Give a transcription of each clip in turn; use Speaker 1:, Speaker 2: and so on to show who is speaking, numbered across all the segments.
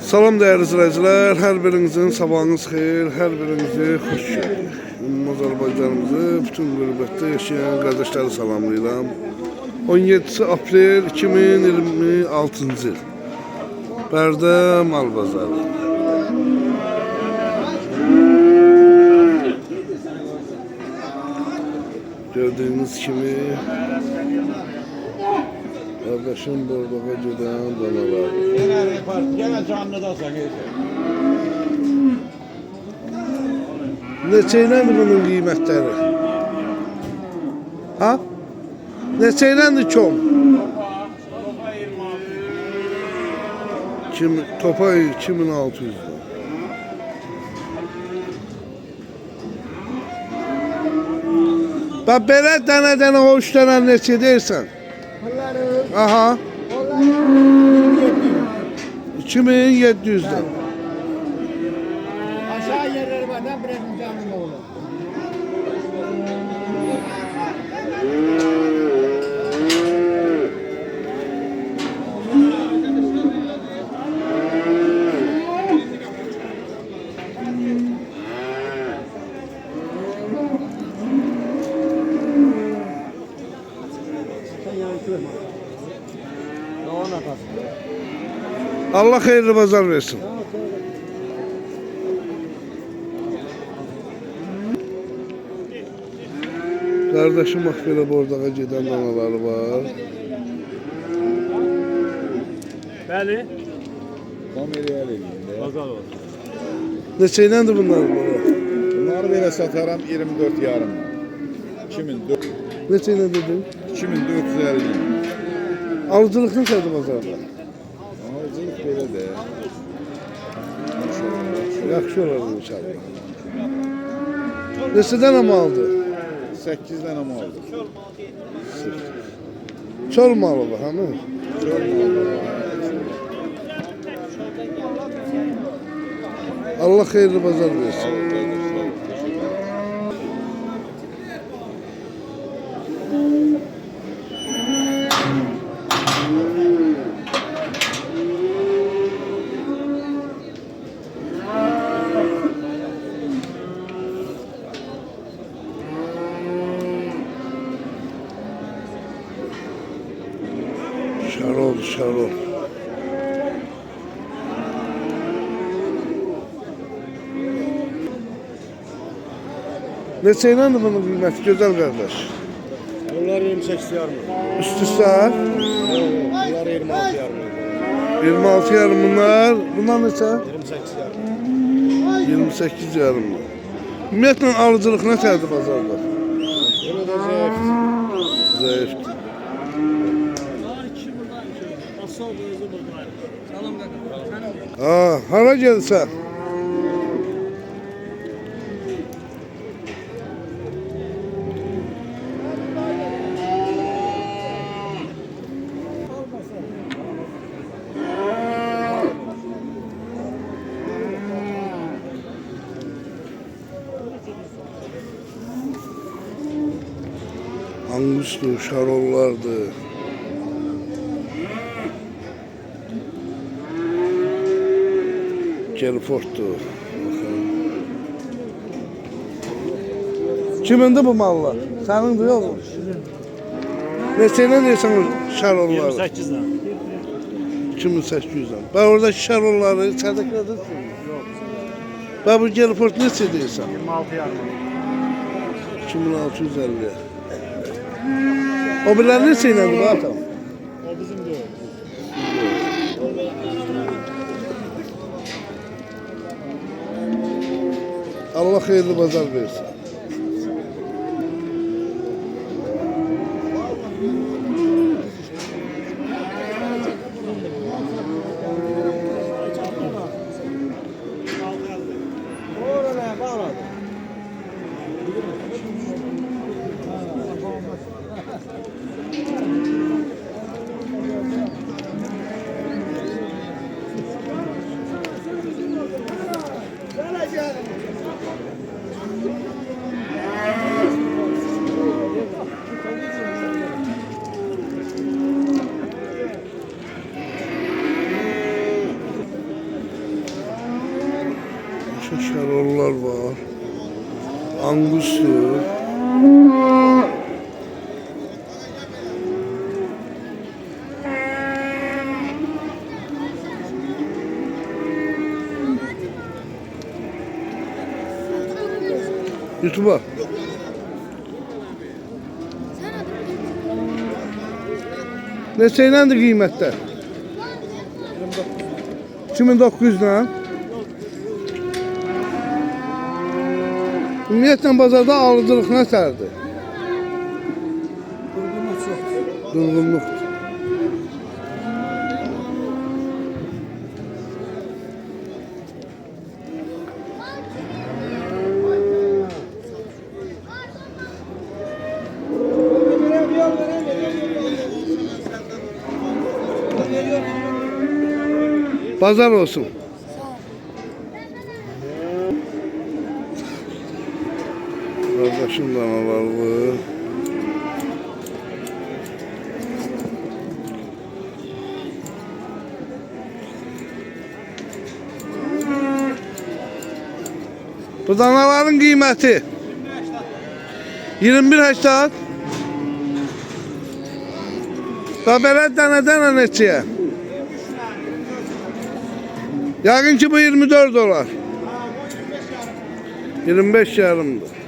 Speaker 1: Salam değerli izleyiciler, her birinizin sabahınız xeyir, her birinizi hoş geldiniz. Azerbaycanımızı bütün gurbette yaşayan kardeşleri salamlayıram. 17 aprel 2026 yıl. Bərdə Malbazarı. Gördüğünüz kimi kardeşim bordoğa giden danalar.
Speaker 2: Gene canlıdasan
Speaker 1: Neçəylədir bunun qiymətləri? Ha? Neçəylədir kom? Topa 2600 lira. Bak belə dənə-dənə o 3 dənə neçə deyirsən? Aha. 2700 lira.
Speaker 2: aşağı yerleri var da bırakın canlı oğlu.
Speaker 1: Allah hayırlı pazar versin. Kardeşim bak böyle bordağa giden danaları var.
Speaker 3: Bəli.
Speaker 2: Kameraya elinde.
Speaker 3: Bazar olsun.
Speaker 1: Neçəylədir bunlar böyle?
Speaker 2: Bunları böyle satarım 24 yarım. 2400.
Speaker 1: Neçəylə dedin?
Speaker 2: 2450.
Speaker 1: Alıcılık neçədir bazarda?
Speaker 2: Alıcılık böyle de.
Speaker 1: Yaxşı olar inşallah. Neçədən ama aldı?
Speaker 2: 8 tane mal aldım.
Speaker 1: Çol malı bu hani? Allah hayırlı pazar versin. Şarol. Neçəylədir bunun qiyməti gözəl qardaş?
Speaker 2: Bunlar 28 yarım.
Speaker 1: Üst üstə?
Speaker 2: Bunlar 26 yarım.
Speaker 1: 26 yarım bunlar. Bunlar neçə?
Speaker 2: 28 yarım.
Speaker 1: 28 yarım. Ümumiyyətlə alıcılıq neçədir bazarda?
Speaker 2: Böyle de zayıf.
Speaker 1: Zayıfdır. Hara gelsən? Angustur, şarollardır. Kelfort'tu. Kimindi bu mallar? Sənindir yox mu? Neçəylə deyirsən o şarolları?
Speaker 3: 28 lira.
Speaker 1: 2800'dan. Ben oradaki şarolları içeridekilerden yok. Ben bu Kelfort neçə deyirsən?
Speaker 3: 26 yarım.
Speaker 1: 2650. O birler neçəylə bu atam?
Speaker 3: O bizim de o.
Speaker 1: Allah hayırlı pazar versin. Şarollar var. Angustur. YouTube'a. Neçəylədir qiymətlər? 2900'dan. Ümumiyyətlə bazarda alıcılıq nətərdir?
Speaker 4: Durgunluq çoxdur.
Speaker 1: Durğunluqdur. Pazar olsun. Kardeşim danalarlı. Bu danaların qiyməti 21.80. Da belə dənə neçəyə? Yəqin ki bu 24 dolar. 25 yarımdır.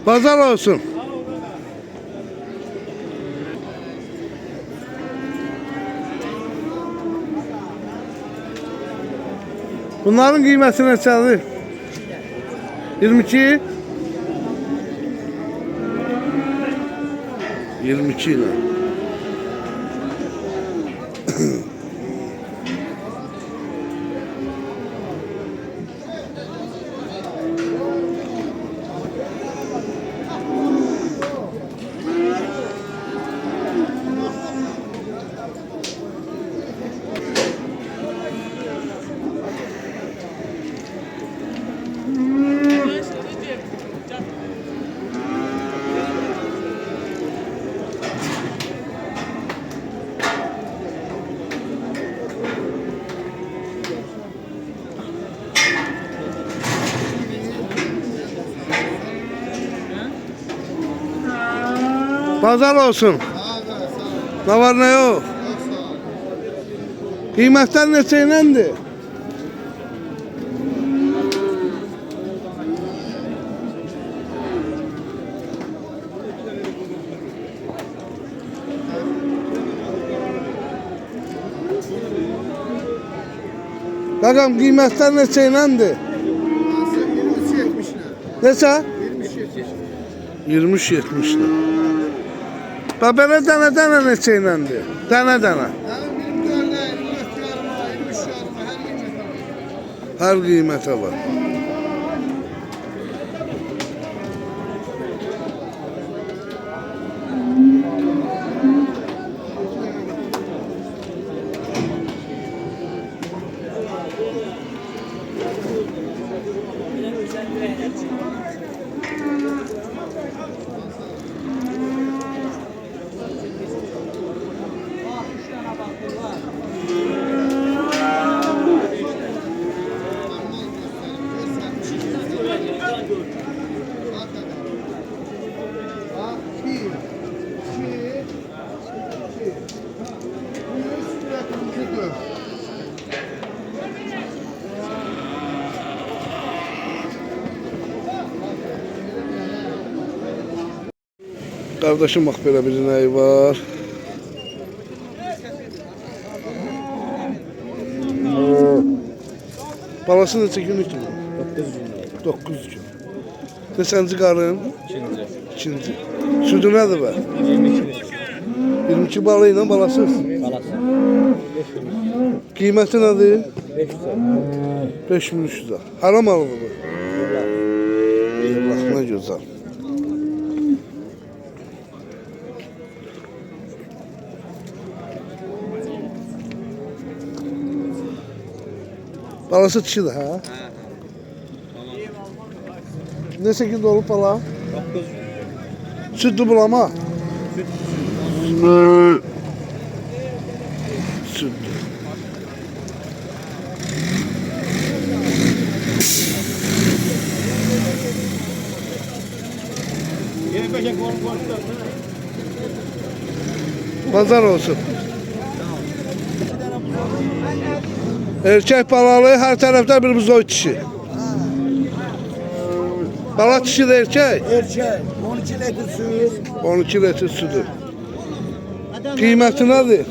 Speaker 1: Pazar olsun. Bunların qiyməti neçədir? 22. 22 ilə. Pazar olsun. Ne var ne yok. Kıymetler neçəyləndi? Qaqam qiymətlər neçəyləndi?
Speaker 4: 23.70'lə.
Speaker 1: Neçə?
Speaker 4: 23.70.
Speaker 1: 23.70'lə. Bax belə dənə neçəyləndi? Dənə.
Speaker 4: Yani 24'lə, 24 yarıma, 23 yarıma
Speaker 1: Hər
Speaker 4: her qiymətə var.
Speaker 1: qiymətə var. Kardeşim bak belə bir inəyi var. Balası neçə günlükdür? 9 gün. Neçənci qarın? İkinci. Südü nədir bə? 22 balı ilə balasız. Qiyməti nədir? 5300 lira. Haram malıdır bu? Allah ne güzel. Balası dişidir ha? Ne şekilde olup bala? Sütlü bulama. Sütlü. Pazar olsun. Erkek balalı her tarafta bir buzoy dişi. Bala dişi de erkek.
Speaker 5: Erkek 12 litre suyu.
Speaker 1: 12 litre sütü. Kıymeti nedir?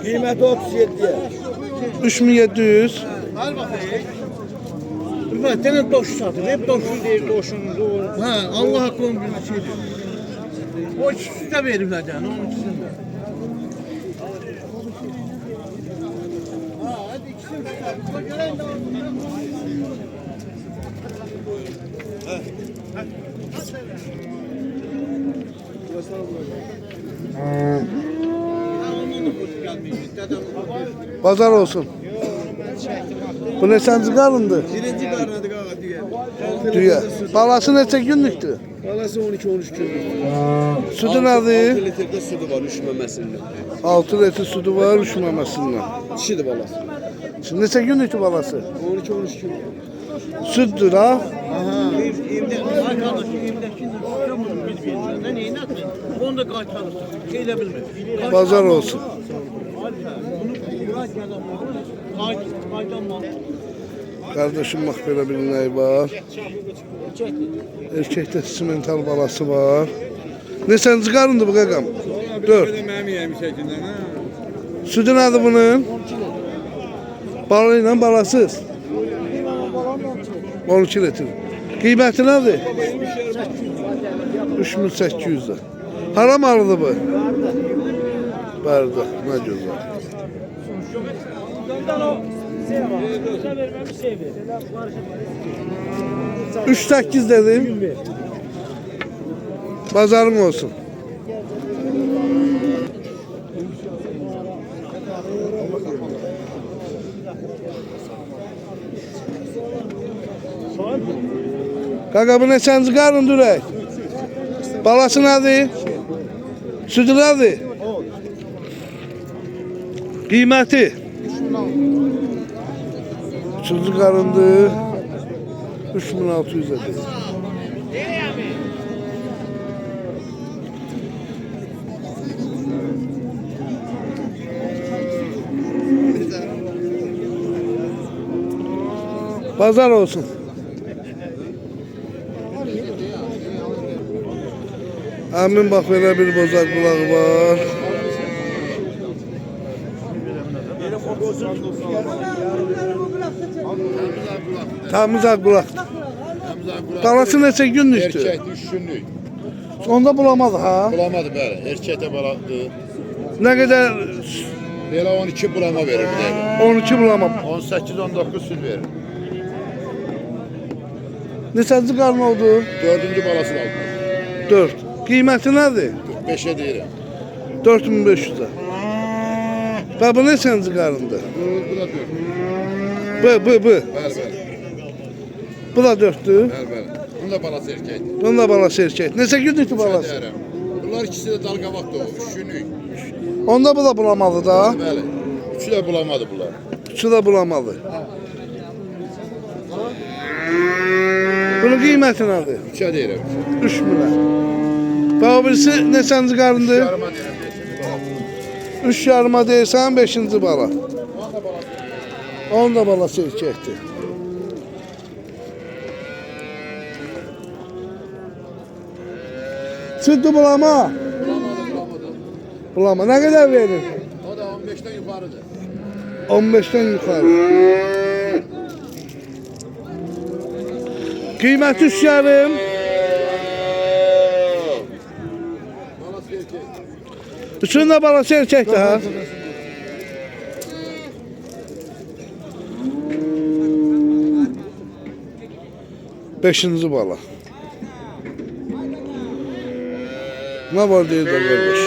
Speaker 5: Kıymeti 37.
Speaker 1: 3700.
Speaker 5: Bak tane doşu satır. Hep doşu değil doşun doğru. Ha Allah hakkı bir şey diyor. O ikisi de verirler yani onun ikisini de. Ha hadi ikisini tutar.
Speaker 1: Pazar olsun. Bu ne senci karındı?
Speaker 5: Birinci karnadı kağa diye.
Speaker 1: Düya. Balası neçə günlüktü?
Speaker 5: Balası 12-13 günlük.
Speaker 1: Sütü nedir?
Speaker 5: 6 litrede sudu var üşümemesinden.
Speaker 1: 6 litre sütü var üşümemesinden.
Speaker 5: Dişidir balası.
Speaker 1: Şimdi neçə günlüktü balası?
Speaker 5: 12-13 günlük.
Speaker 1: Süttür ha?
Speaker 5: Aha. Evde arkadaş evde şimdi tutamıyorum biz birbirinden neyin atmayın. Onu da kaytarırsın. Şeyle bilmem.
Speaker 1: Pazar olsun. Kardeşim bak böyle bir inəyi var. Erkekte simental balası var. Neçənci qarındı bu qaqam? 4. Sütü nədir bunun? Balı ilə balasız. 12 litre. Qiyməti nədir? 3800 lira. Haram malıdır bu? Bardaq, nə gözəl. Üç 8 dedim. Pazarın olsun. Kaka bu neçənci qarın dürək? Balası nədir? Sütü nədir? Qiyməti? Üçüncü qarındı. 3600 edir. Pazar olsun. Amin bak belə bir bozak qulağı var. Tamiz qulaq. Balası neçə günlükdür?
Speaker 2: Erkek 3 günlük.
Speaker 1: Onda bulamadı ha.
Speaker 2: Bulamadı bəli. Erkek de baladı.
Speaker 1: Nə qədər?
Speaker 2: Belə 12 bulama verir bir dəqiqə.
Speaker 1: 12 bulamam.
Speaker 2: 18-19 süt verir.
Speaker 1: Neçənci qarın oldu?
Speaker 2: 4-cü balası da aldı.
Speaker 1: 4. Qiyməti nədir?
Speaker 2: 45'e deyirəm.
Speaker 1: 4500 lira. Və bu neçənci qarındır?
Speaker 2: Bu da 4.
Speaker 1: Bu.
Speaker 2: Bəli bəli.
Speaker 1: Bu da 4'dür.
Speaker 2: Bəli bəli. Bunun da balası erkek.
Speaker 1: Bunun da balası erkek. Neçə gündür balası?
Speaker 2: Deyirəm. Bunlar ikisi de dalqabaq da o. 3 günlük.
Speaker 1: Onda bu da bulamadı da.
Speaker 2: Bəli. Üçü de bulamadı bunlar.
Speaker 1: Üçü de bulamadı. Bunun qiyməti nədir?
Speaker 2: 3'e deyirəm.
Speaker 1: 3 milyon. Və o birisi neçənci qarındır?
Speaker 2: Yarıma deyirəm.
Speaker 1: 3 yarıma deyirsən 5-ci bala. Onun da balası erkəkdir. Sütlü bulama.
Speaker 2: Bulamadı.
Speaker 1: Bulama. Ne kadar verir?
Speaker 2: O da 15'ten yukarıdır.
Speaker 1: 15'ten yukarı. Kıymet 3 yarım.
Speaker 2: Balası erkek.
Speaker 1: Üçünün de balası erkek daha. Beşinci bala. Ne var değil de kardeş.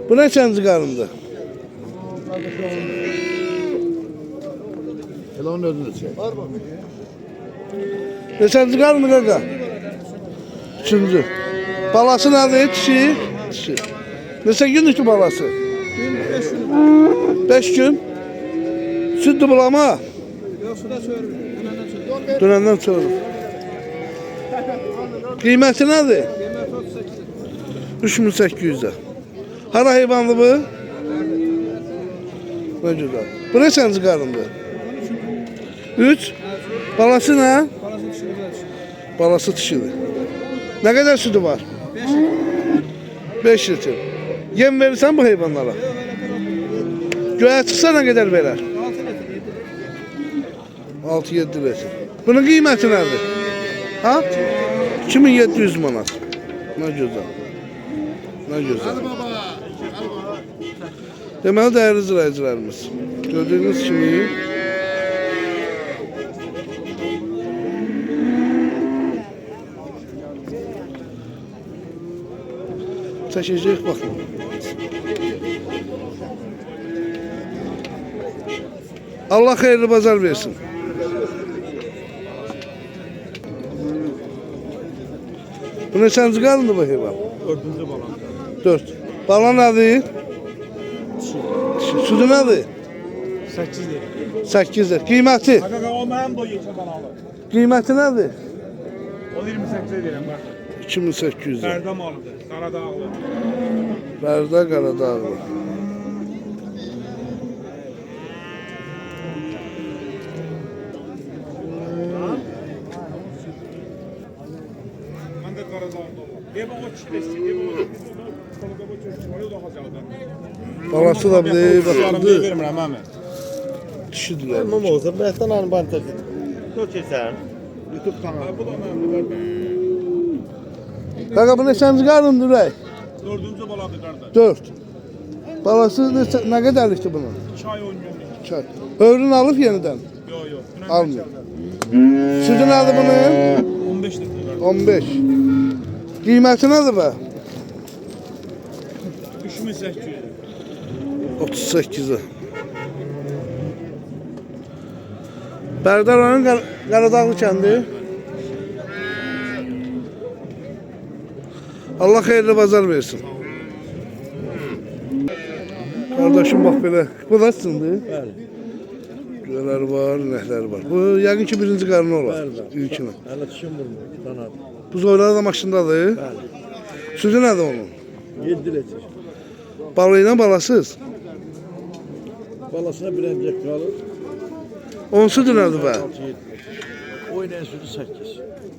Speaker 1: Bu ne çenci karındı?
Speaker 2: Hele onun özünü çek.
Speaker 1: Ne çenci karındı kaka? Üçüncü. Balası nerede? Dişi. Dişi. Neçə gündür balası? 5 gün. Sütlü bulama.
Speaker 4: Yok suda söylüyorum.
Speaker 1: Dönenden sonra. Kıyməti nədir?
Speaker 4: Kıymet 38.
Speaker 1: 3800'e. Hara heyvanlı bu? Ne güzel. Bu ne səncə qarındı? 3. Balası nə?
Speaker 4: Parası dışında düşün.
Speaker 1: Balası dişidir. Ne kadar sütü var? 5 litre. Yem verirsen bu heyvanlara. Göğe çıksa ne kadar verer? 6-7 litre. Bunun kıymeti nerede? Ha? 2700 manat. Ne güzel. Ne güzel.
Speaker 2: Al baba. Al baba.
Speaker 1: Deməli değerli izləyicilərimiz, gördüğünüz kimi çəkəcəyik baxın. Allah xeyirli bazar versin. Bu neçənci qalındı bu heyvan?
Speaker 3: 4-cü balam.
Speaker 1: 4. Bala nədir? Sütü nədir?
Speaker 3: 8 lira.
Speaker 1: 8 lira. Qiyməti?
Speaker 3: Kaka o mənim bu yekə balalı.
Speaker 1: Qiyməti nədir?
Speaker 3: O 28 deyirəm bax.
Speaker 1: 2800 lira.
Speaker 3: Pərdə malıdır. Qaradağlı.
Speaker 1: Bərdə Qaradağlı.
Speaker 3: Mən də Qaradağlı olam. Deba o çiftləşdi. Deba o Qaradağlı çocuk var. O da hacaldı.
Speaker 1: Balası da bir
Speaker 3: Yarım
Speaker 1: baxıldı.
Speaker 3: vermirəm əmi.
Speaker 1: Dişidirlər.
Speaker 5: Tamam olsa ben sana anban tabii. Çok sen.
Speaker 3: YouTube kanalı. Bu da mənim.
Speaker 1: Qaqa bu neçənci qarındır ürək?
Speaker 3: 4-cü baladır qardaş.
Speaker 1: 4. Balası nə qədərlikdir bunun?
Speaker 3: 2 ay oynayıram.
Speaker 1: Çay. Övrünü alıb yenidən.
Speaker 3: Yo yo.
Speaker 1: Almıyor. Sütü nədir bunun?
Speaker 3: 15 lira.
Speaker 1: 15. Qiyməti nədir be?
Speaker 3: 3800.
Speaker 1: 38'e. Bərdar rayonu Qaradağlı kəndi. Allah xeyirli bazar versin. Kardeşim bak belə. Bu da sizindi?
Speaker 5: Bəli.
Speaker 1: Gölər var, nəhlər var. Bu yəqin ki birinci qarını olar. İlkini.
Speaker 5: Hələ dişim vurmuyor. Qanad.
Speaker 1: Bu zoyları da maşındadır.
Speaker 5: Bəli.
Speaker 1: Sütü nədir onun?
Speaker 5: 7 litr.
Speaker 1: Balı ilə balasız.
Speaker 5: Balasına bir əncək qalır.
Speaker 1: Onsudur nədir bə?
Speaker 5: 6-7. Oynayan sütü 8.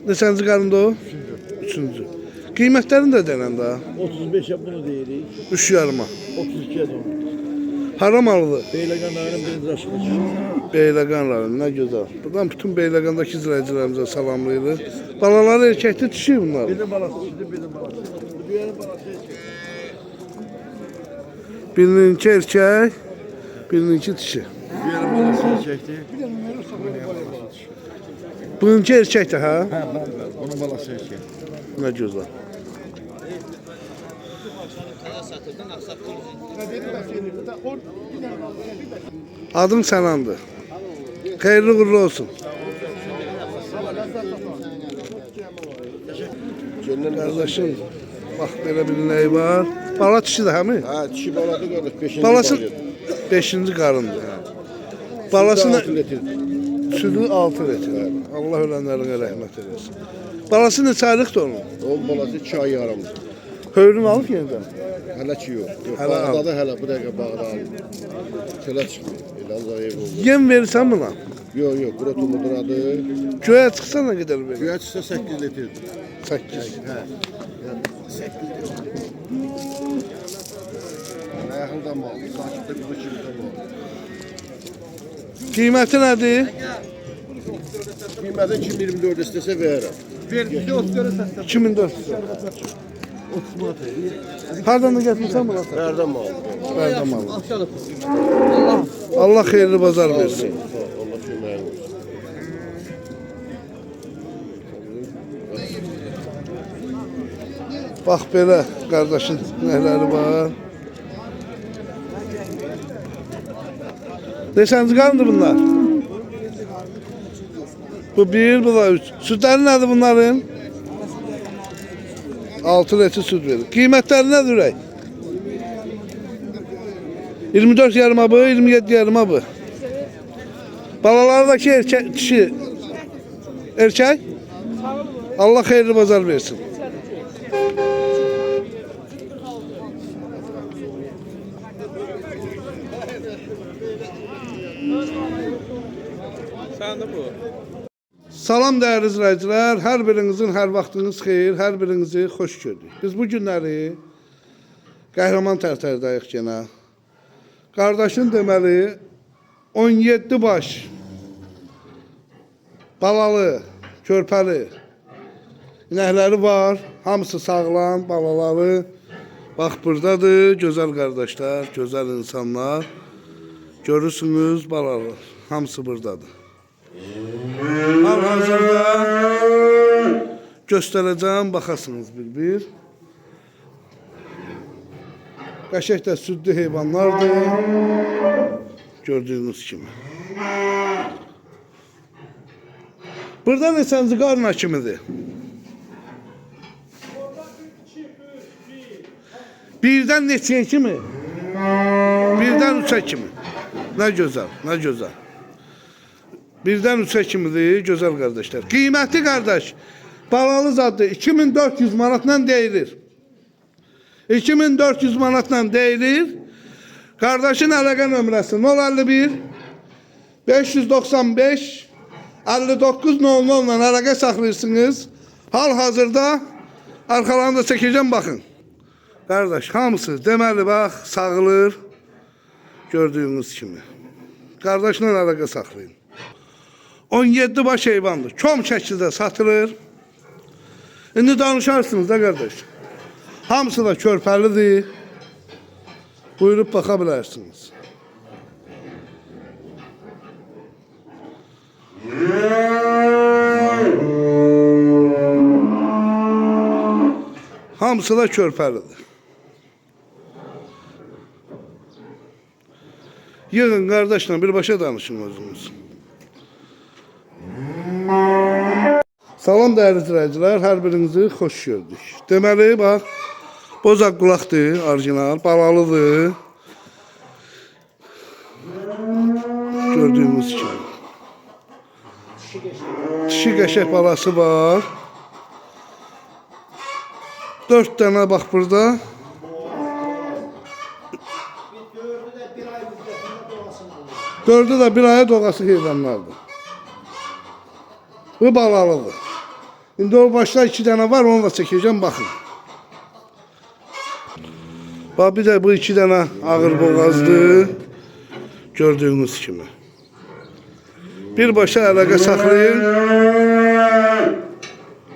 Speaker 1: Neçənci qarında o? Üçüncü. Qiymətlərini də denən daha.
Speaker 5: 35'e bunu deyirik.
Speaker 1: 3 yarıma.
Speaker 5: 32'ye de onu.
Speaker 1: Haram alıdı.
Speaker 5: Beyləqanların birinci aşırı.
Speaker 1: Beyləqan rayonu, nə gözəl. Buradan bütün Beyləqandakı izləyicilərimizə salamlayırıq. Balaları erkəkli dişi bunlar.
Speaker 5: Birinin balası sütü, birinin balası. Birinin balası erkek.
Speaker 1: Birininki erkək, birininki dişi.
Speaker 5: Birinin balası erkekti.
Speaker 1: Bununki erkəkdir ha?
Speaker 5: Ha, ben. Bunun balası erkek.
Speaker 1: Nə gözəl. Adım Sənandır. Xeyirli uğurlu olsun. Qardaşım, bax belə bir ney var. Bala dişidir həmi?
Speaker 2: Ha dişi baladı qardaş 5.
Speaker 1: Balası 5-ci qarındır. Balası nə? Südü 6 litr. Allah ölənlərinə rəhmət eləsin. Balası neçə aylıqdır onun?
Speaker 2: O balası 2 ay yarımdır.
Speaker 1: Hörünü alıb yenidən.
Speaker 2: Hələ ki yox. Yox
Speaker 1: Hələ
Speaker 2: bağdadır hələ bu dəqiqə bağda alır. Çölə çıxmır. Ancaq ev oldu.
Speaker 1: Yem verirsən buna.
Speaker 2: Yok, bura tomuduradı.
Speaker 1: Göğe çıxsana qədər verir.
Speaker 2: Güya çıxsa 8 litr.
Speaker 1: 8.
Speaker 2: Ayağından mal. Sakitdə bir kimdən mal.
Speaker 1: Qiyməti nədir?
Speaker 2: Qiyməti 224 istəsə verərəm.
Speaker 1: 2400. Hardan da gətirsən bunu?
Speaker 2: Nereden mal?
Speaker 1: Verdim Allah. Allah xeyirli bazar versin.
Speaker 2: Allah köməyin olsun.
Speaker 1: Bax belə qardaşın nələri var. Neçənci qarındır bunlar? Bu 1, bu da 3. Sütləri nədir bunların? 6 litr süt verir. Qiymətləri nədir ürək? 24 yarıma bu, 27 yarıma bu. Balalardaki erkek, kişi erkek. Allah xeyirli bazar versin.
Speaker 3: Sen de bu.
Speaker 1: Salam değerli izleyiciler, her birinizin her vaxtınız xeyir, her birinizi xoş gördük. Biz bu günləri Qəhrəman tərtərdəyik gene. Qardaşın deməli 17 baş balalı, körpəli inəkləri var. Hamısı sağlam, balaları. Bax buradadır, gözəl qardaşlar, gözəl insanlar. Görürsünüz balalı, hamısı buradadır. Hal-hazırda göstərəcəm, baxasınız bir-bir. Qəşəng də südlü heyvanlardır. Gördüyünüz kimi. Burada neçənci qarın kimidir? Birdən neçəyə kimi? Birdən üçə kimi. Nə gözəl, nə gözəl. Birdən üçə kimidir, gözəl qardaşlar. Qiyməti qardaş, balalı zaddır, 2400 manatla deyilir. 2400 manatla deyilir. Qardaşın əlaqə nömrəsi 051 595 5900 ilə əlaqə saxlayırsınız. Hal-hazırda arxalarında çəkəcəm, baxın. Qardaş, hamısı deməli bax, sağılır. Gördüyünüz kimi. Qardaşla əlaqə saxlayın. 17 baş heyvandır. Kom şəkildə satılır. İndi danışarsınız da qardaş. Hamısı da körpəlidir. Buyurub baxa bilərsiniz. Hamısı da körpəlidir. Yığın qardaşla birbaşa danışın özünüz. Salam değerli izləyicilər, hər birinizi xoş gördük. Deməli, bax, bozaq qulaqdır, orijinal, balalıdır. Gördüyünüz kimi. Dişi qəşəng balası var. 4 dənə bax burada. Dördü də bir aya doğası heyvanlardır. Bu balalıdır. İndi o başta 2 dənə var, onu da çəkəcəm, baxın. Bax, bir də bu 2 dənə ağır boğazdır. Gördüyünüz kimi. Birbaşa əlaqə saxlayın.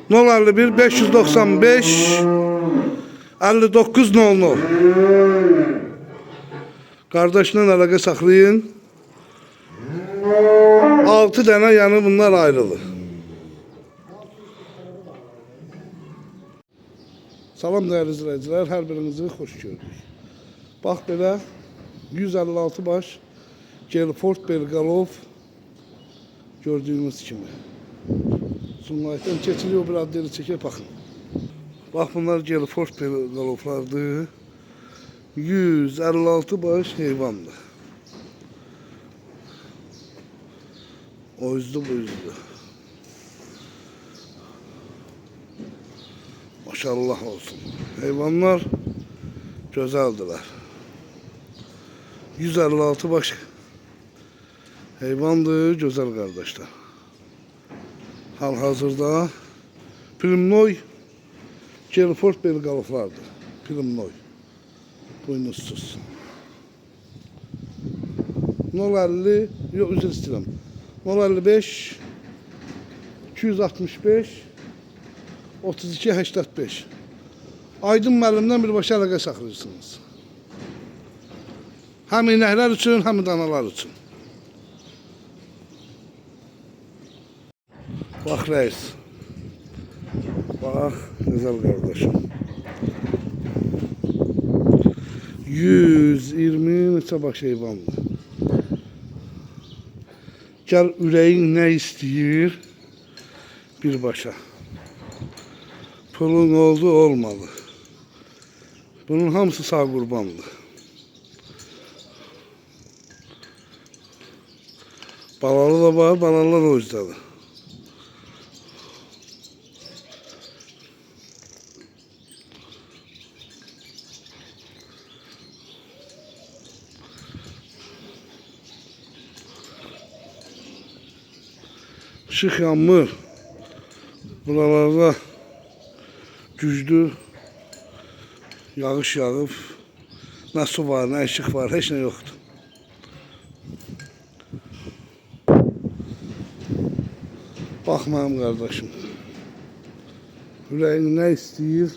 Speaker 1: 051 595 5900. Qardaşla əlaqə saxlayın. 6 dənə yəni bunlar ayrılır. Salam değerli izləyicilər, hər birinizi xoş gördük. Bax belə 156 baş Gelford Bergalov gördüyünüz kimi. Sunlayətdən keçiliyor, bir adları çəkək, baxın. Bax bunlar Gelford Bergalovlardır. 156 baş heyvandır. O yüzlü bu yüzlü. Maşallah olsun. Heyvanlar güzeldiler. 156 baş Heyvandır, gözəl qardaşlar. Hal-hazırda Primnoy Gelford belqalıqlardır. Primnoy. Buynuzsuz. 050, yox, üzr istəyirəm. 055 265 32 85. Aydın müəllimdən birbaşa əlaqə saxlayırsınız. Həm inəklər üçün, həm danalar üçün. Bax reis. Bax, gözəl qardaşım. 120 neçə baş heyvandır. Gəl ürəyin nə istəyir birbaşa. Pulun oldu, olmadı. Bunun hamısı sağ qurbandır. Balalı da var, balalar o yüzdedir. Işık yanmır. Buralarda güclü yağış yağıb. Nə su var, nə ışık var, heç nə yoxdur. Bax mənim qardaşım. Ürəyin nə istəyir?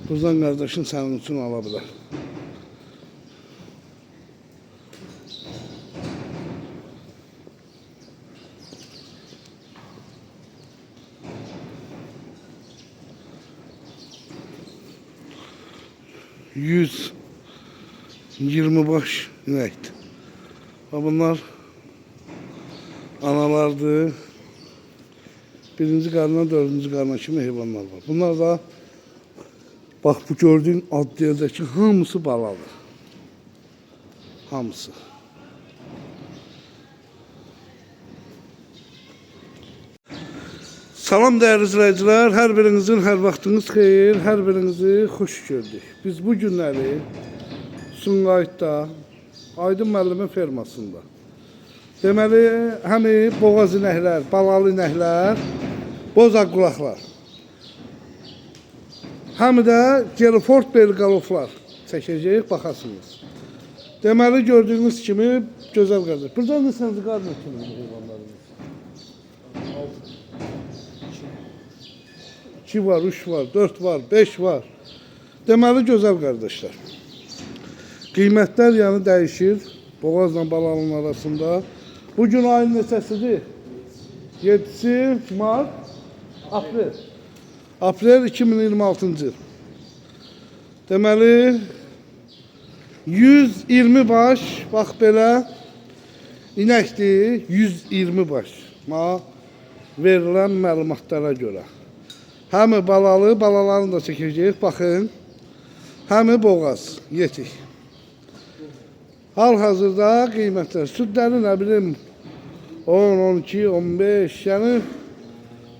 Speaker 1: Buradan qardaşın sənin üçün ala bilər. %120 baş inəkdir. Bunlar analardır. Birinci qarına, dördüncü qarına kimi heyvanlar var. Bunlar da bax bu gördüyün adliyədəki hamısı baladır. Hamısı. Salam dəyərli izləyicilər, hər birinizin hər vaxtınız xeyir, hər birinizi xoş gördük. Biz bu günləri Sumqayıtda, Aydın müəllimin fermasında. Deməli, həmi boğaz inəklər, balalı inəklər, bozaq qulaqlar. Həm də Gelford belqalıqlar çəkəcəyik, baxasınız. Deməli, gördüyünüz kimi gözəl qardaş. Burada neçənci qardaş kimi heyvanlarımız? 2 var, 3 var, 4 var, 5 var. Deməli, gözəl qardaşlar. Qiymətlər yəni dəyişir. Boğazla balalının arasında. Bugün ayın neçəsidir? 7-si mart, aprel. Aprel 2026-cı il. Deməli, 120 baş, bax belə inəkdir, 120 baş. Verilən məlumatlara görə. Həmi balalı, balalarını da çəkəcəyik, baxın. Həmi boğaz, yetik. Hal-hazırda qiymətlər, südləri nə bilim, 10, 12, 15, yəni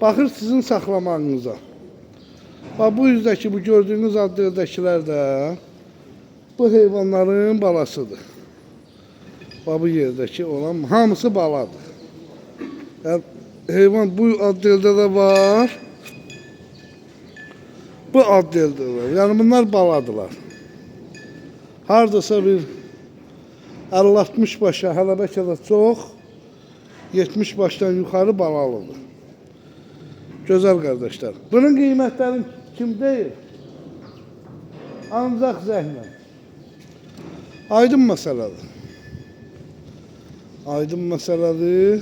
Speaker 1: baxır sizin saxlamağınıza. Bax, bu yüzdəki, bu gördüyünüz adlıqdakilər də bu heyvanların balasıdır. Bax, bu yerdəki olan hamısı baladır. Yəni, heyvan bu adlıqda da var. Bu adlıqda var. Yəni, bunlar baladılar. Hardasa bir 50-60 başa, hələ bəlkə də çox, 70 başdan yuxarı balalıdır. Gözəl qardaşlar. Bunun qiymətləri kim deyil? Ancaq zəhmən. Aydın məsələdir. Aydın məsələdir.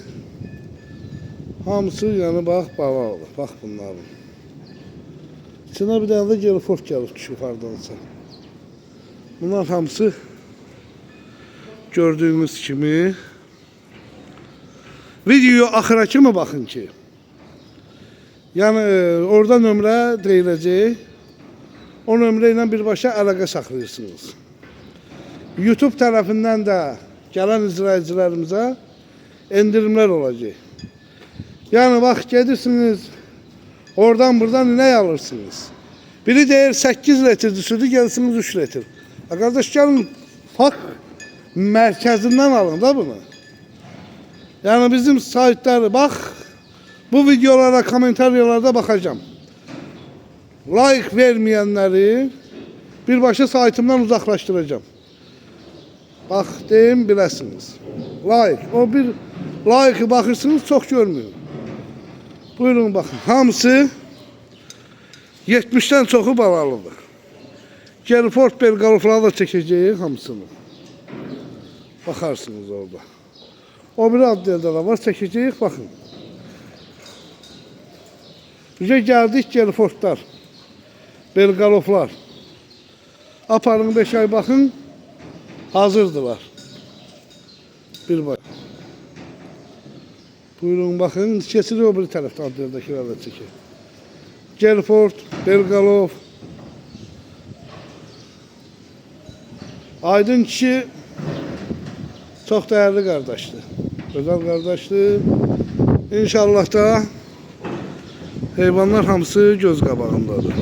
Speaker 1: Hamısı yəni bax balalıdır. Bax bunların. İçinə bir dənə də Gelford gəlib düşüb hardansa. Bunlar hamısı gördüyünüz kimi. Videoya axıra kimi baxın ki. Yəni orada nömrə deyiləcək. O nömrə ilə birbaşa əlaqə saxlayırsınız. YouTube tərəfindən də gələn izləyicilərimizə endirimlər olacaq. Yəni bax gedirsiniz, oradan buradan inək alırsınız. Biri deyir 8 litrdir südü, gelsiniz 3 litr. Qardaş gəlin fakt mərkəzindən alın da bunu. Yani bizim saytları bak. Bu videolara, komentarlarda bakacağım. Like vermeyenleri birbaşa saytımdan uzaklaştıracağım. Bak deyim bilesiniz. Like. O bir like'ı bakırsınız çok görmüyor. Buyurun bakın. Hamısı 70'ten çoxu balalıdır. Gelford Belgalofları da çekeceğiz hamısını. Bakarsınız orada. O bir adliyada da var çekeceğiz bakın. Bize geldik Gelfordlar. Belgaloflar. Aparın 5 ay bakın. Hazırdılar. Bir bak. Buyurun bakın. Kesiliyor bir tarafta adliyadakiler de çekiyor. Gelford, Belgalof. Aydın kişi çok değerli kardeşti. Özel kardeşti. İnşallah da hayvanlar hamısı göz qabağındadır.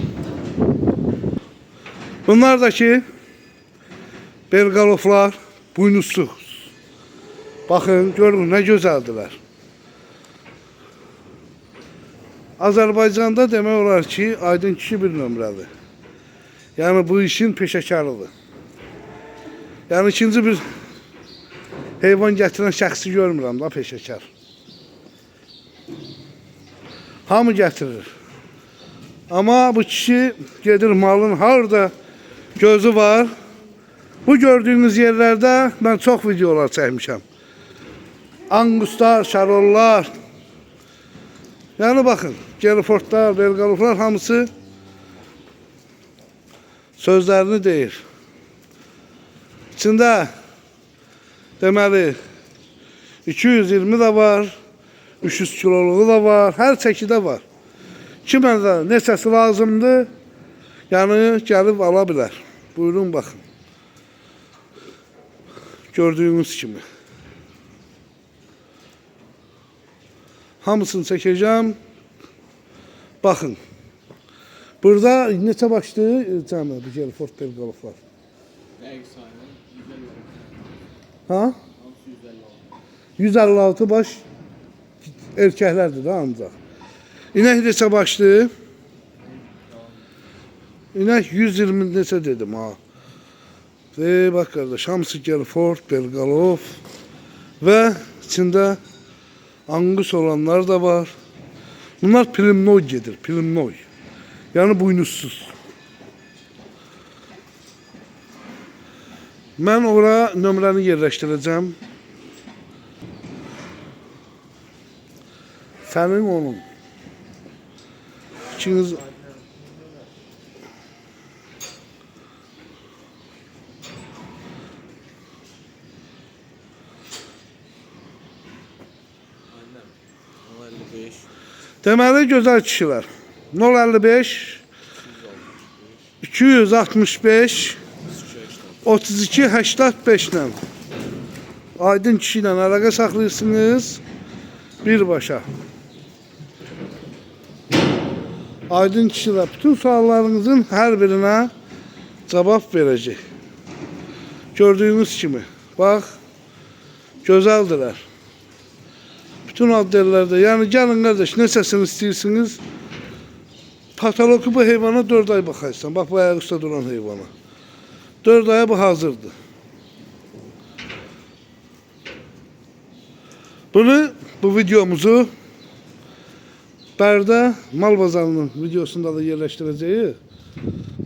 Speaker 1: Bunlar da ki Belgaloflar buynuzsuz. Bakın görün ne gözəldilər. Azərbaycanda demək olar ki Aydın kişi bir nömrədir. Yani bu işin peşəkarıdır. Yani ikinci bir heyvan gətirən şəxsi görmürəm da peşəkar. Hamı gətirir. Ama bu kişi gedir malın harda gözü var. Bu gördüğünüz yerlerde ben çok videolar çekmişim. Anguslar, şarollar. Yani bakın Gelfordlar, Belgaloflar hamısı sözlerini deyir. İçinde deməli 220 de var, 300 kiloluğu da var, her çəkidə var. Kimə də neçəsi lazımdır, yəni gəlib ala bilər. Buyurun baxın. Gördüğünüz kimi. Hamısını çəkəcəm. Baxın. Burada neçə başlı cəmi bu Gelford Belgaloflar? Ha? 156 baş erkəklərdir də ancaq. İnek neçə başlı? İnek 120 neçə dedim ha. Ve bak kardeş hamısı Gelford, Belgalof ve içinde Angus olanlar da var. Bunlar Plimnoy gedir, Plimnoy. Yani buynuzsuz. Ben oraya nömrəni yerləşdirəcəm. Sənin onun. İkiniz deməli gözəl kişilər. 055 265 32 85 ilə Aydın kişi ilə əlaqə saxlayırsınız birbaşa. Aydın kişilər bütün suallarınızın her birine cevap verecek. Gördüğünüz kimi. Bak. Gözəldirlər. Bütün adderlerde. Yani gelin kardeş neçəsini istiyorsunuz? Patologu bu heyvana 4 ay baxaysan. Bak bu ayak üstə duran heyvana. 4 aya bu hazırdır. Bu videomuzu Bərdə Mal Bazarının videosunda da yerləşdirəcəyi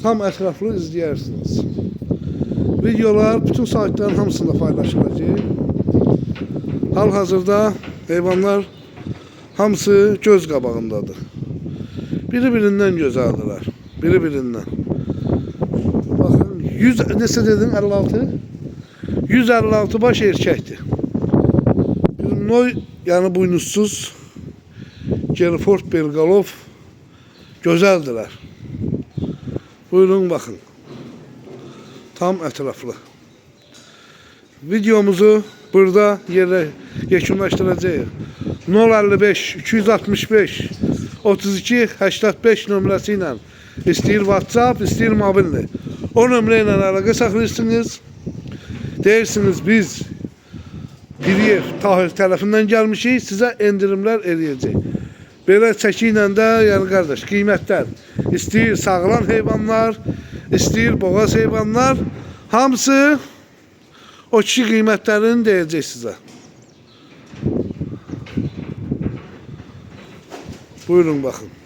Speaker 1: tam ətraflı izləyirsiniz. Videolar bütün saytların hamısında paylaşılacaq. Hal-hazırda heyvanlar hamısı göz qabağındadır. Biri-birindən gözəldirlər. Biri-birindən. Baxın, 100 neçə dedin? 56? 156 baş erkəkdir. Noy, yani buynuzsuz Gelford Belgalof gözəldirlər. Buyurun bakın. Tam ətraflı. Videomuzu burada yekunlaşdıracağıq. 055 265 32 85 nömrəsi ilə istəyir WhatsApp, istəyir mobilni. O nömrə ilə əlaqə saxlayırsınız. Deyirsiniz biz Piriyev Tahir tərəfindən gəlmişik, sizə endirimlər eləyəcək. Belə çəki ilə də, yəni qardaş, qiymətlər istəyir sağlam heyvanlar, istəyir boğaz heyvanlar, hamısı o kişi qiymətlərini deyəcək sizə. Buyurun baxın.